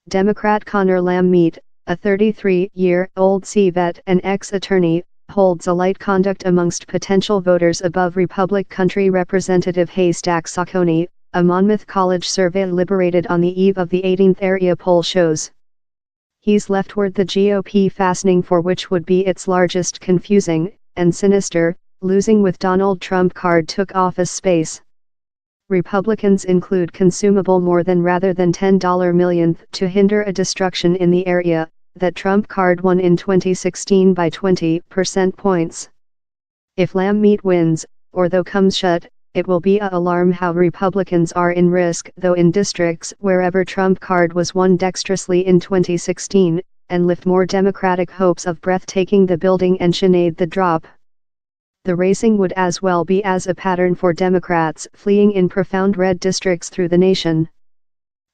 Democrat Connor Lamb, a 33-year-old Sea vet and ex-attorney, holds a light conduct amongst potential voters above Republican Country Representative Haystack Saucony, a Monmouth College survey liberated on the eve of the 18th area poll shows. He's leftward the GOP fastening for which would be its largest confusing, and sinister, losing with Donald Trump card took office space. Republicans include consumable more than rather than $10 millionth to hinder a destruction in the area, that Trump card won in 2016 by 20 percentage points. If Lamb wins, or though comes shut, it will be a alarm how Republicans are in risk though in districts wherever Trump card was won dexterously in 2016, and lift more Democratic hopes of breathtaking the building and Sinead the drop. The racing would as well be as a pattern for Democrats fleeing in profound red districts through the nation.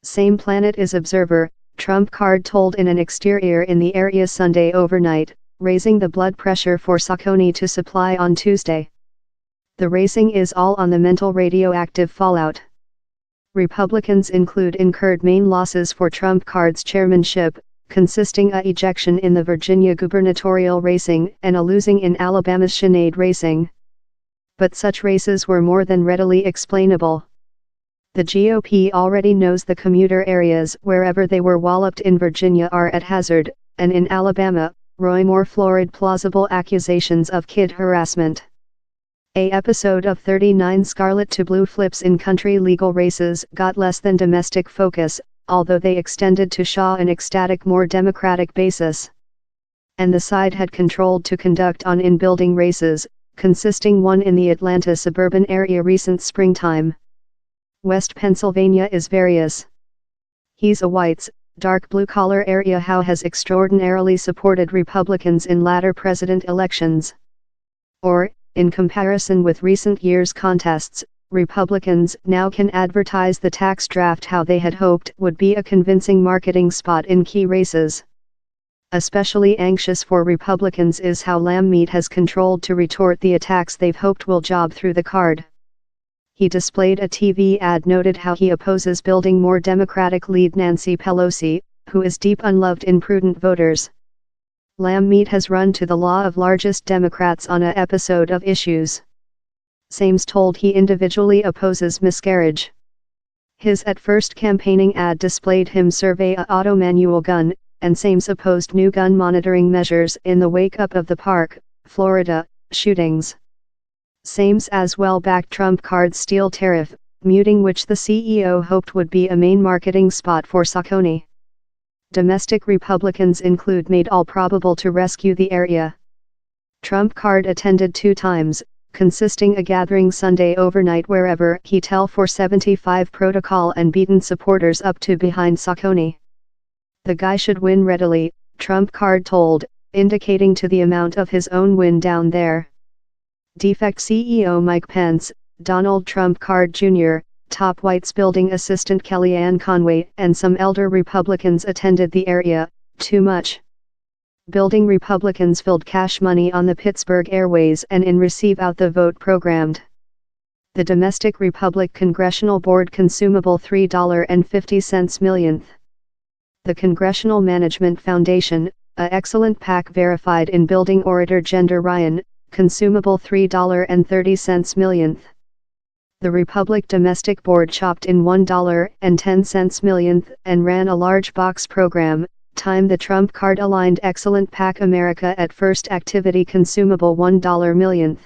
Same Planet is observer, Trump card told in an exterior in the area Sunday overnight, raising the blood pressure for Saucony to supply on Tuesday. The racing is all on the mental radioactive fallout. Republicans incurred main losses for Trump card's chairmanship, consisting a ejection in the Virginia gubernatorial racing and a losing in Alabama's Sinead racing. But such races were more than readily explainable. The GOP already knows the commuter areas wherever they were walloped in Virginia are at hazard, and in Alabama, Roy Moore florid plausible accusations of kid harassment. A episode of 39 scarlet to blue flips in country legal races got less than domestic focus, although they extended to Shaw an ecstatic more democratic basis. And the side had controlled to conduct on in-building races, consisting one in the Atlanta suburban area recent springtime. West Pennsylvania is various. He's a whites, dark blue-collar area how has extraordinarily supported Republicans in latter president elections. Or, in comparison with recent years' contests, Republicans now can advertise the tax draft how they had hoped would be a convincing marketing spot in key races. Especially anxious for Republicans is how Lamb has controlled to retort the attacks they've hoped will job through the card. He displayed a TV ad noted how he opposes building more Democratic lead Nancy Pelosi, who is deep unloved in prudent voters. Lamb has run to the law of largest Democrats on a episode of Issues. Sames told he individually opposes miscarriage. His at first campaigning ad displayed him survey a auto manual gun, and Sames opposed new gun monitoring measures in the wake up of the Park, Florida, shootings. Sames as well backed Trump card's steel tariff, muting which the CEO hoped would be a main marketing spot for Saucony. Domestic Republicans include made all probable to rescue the area. Trump card attended 2 times, consisting a gathering Sunday overnight wherever he tell for 75 protocol and beaten supporters up to behind Saucony. The guy should win readily, Trump card told, indicating to the amount of his own win down there. Defect CEO Mike Pence, Donald Trump card Jr., top whites building assistant Kellyanne Conway and some elder Republicans attended the area, too much. Building Republicans filled cash money on the Pittsburgh Airways and in Receive Out the Vote programmed. The Domestic Republic Congressional Board consumable $3.50 millionth. The Congressional Management Foundation, a excellent PAC verified in building orator Gender Ryan, consumable $3.30 millionth. The Republic Domestic Board chopped in $1.10 millionth and ran a large box program, time the Trump card aligned excellent PAC America at first activity consumable $1 millionth.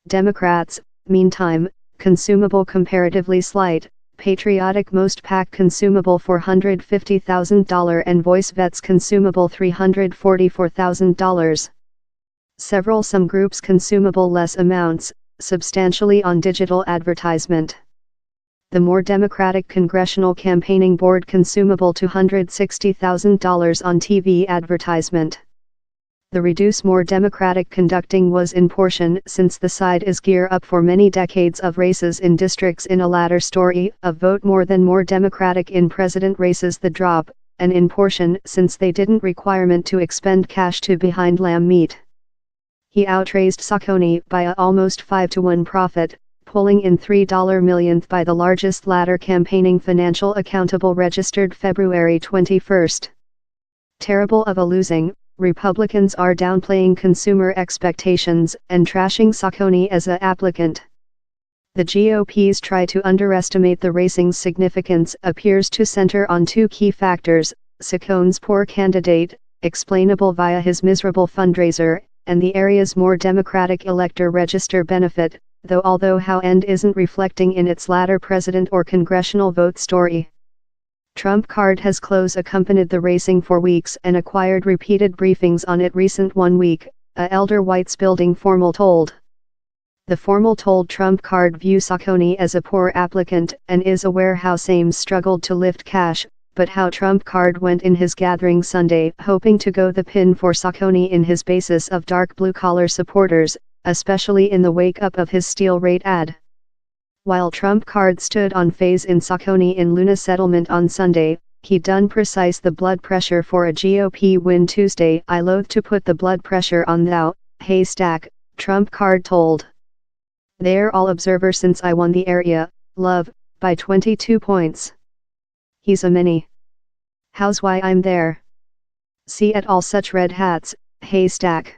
Democrats, meantime, consumable comparatively slight, patriotic most PAC consumable $450,000 and voice vets consumable $344,000. Some groups consumable less amounts, substantially on digital advertisement. The more Democratic Congressional Campaigning Board consumable $260,000 on TV advertisement. The reduce more Democratic conducting was in portion since the side is gear up for many decades of races in districts in a latter story of vote more than more Democratic in president races the drop, and in portion since they didn't requirement to expend cash to behind Lamb. He outraised Saucony by a almost 5-to-1 profit, pulling in $3 millionth by the largest ladder campaigning financial accountable registered February 21. Terrible of a losing, Republicans are downplaying consumer expectations and trashing Saccone as a applicant. The GOP's try to underestimate the racing's significance appears to center on two key factors: Saccone's poor candidate, explainable via his miserable fundraiser, and the area's more Democratic elector register benefit, although how end isn't reflecting in its latter president or congressional vote story. Trump card has close accompanied the racing for weeks and acquired repeated briefings on it recent 1 week, a Elder White's Building formal told. The formal told Trump card view Saccone as a poor applicant and is aware how Sames struggled to lift cash, but how Trump card went in his gathering Sunday hoping to go the pin for Saccone in his basis of dark blue-collar supporters, especially in the wake-up of his steel rate ad. While Trump card stood on phase in Saccone in Luna settlement on Sunday, he done precise the blood pressure for a GOP win Tuesday. I loathe to put the blood pressure on thou, haystack, Trump card told. They're all observer since I won the area, love, by 22 points. He's a mini. How's why I'm there? See at all such red hats, haystack.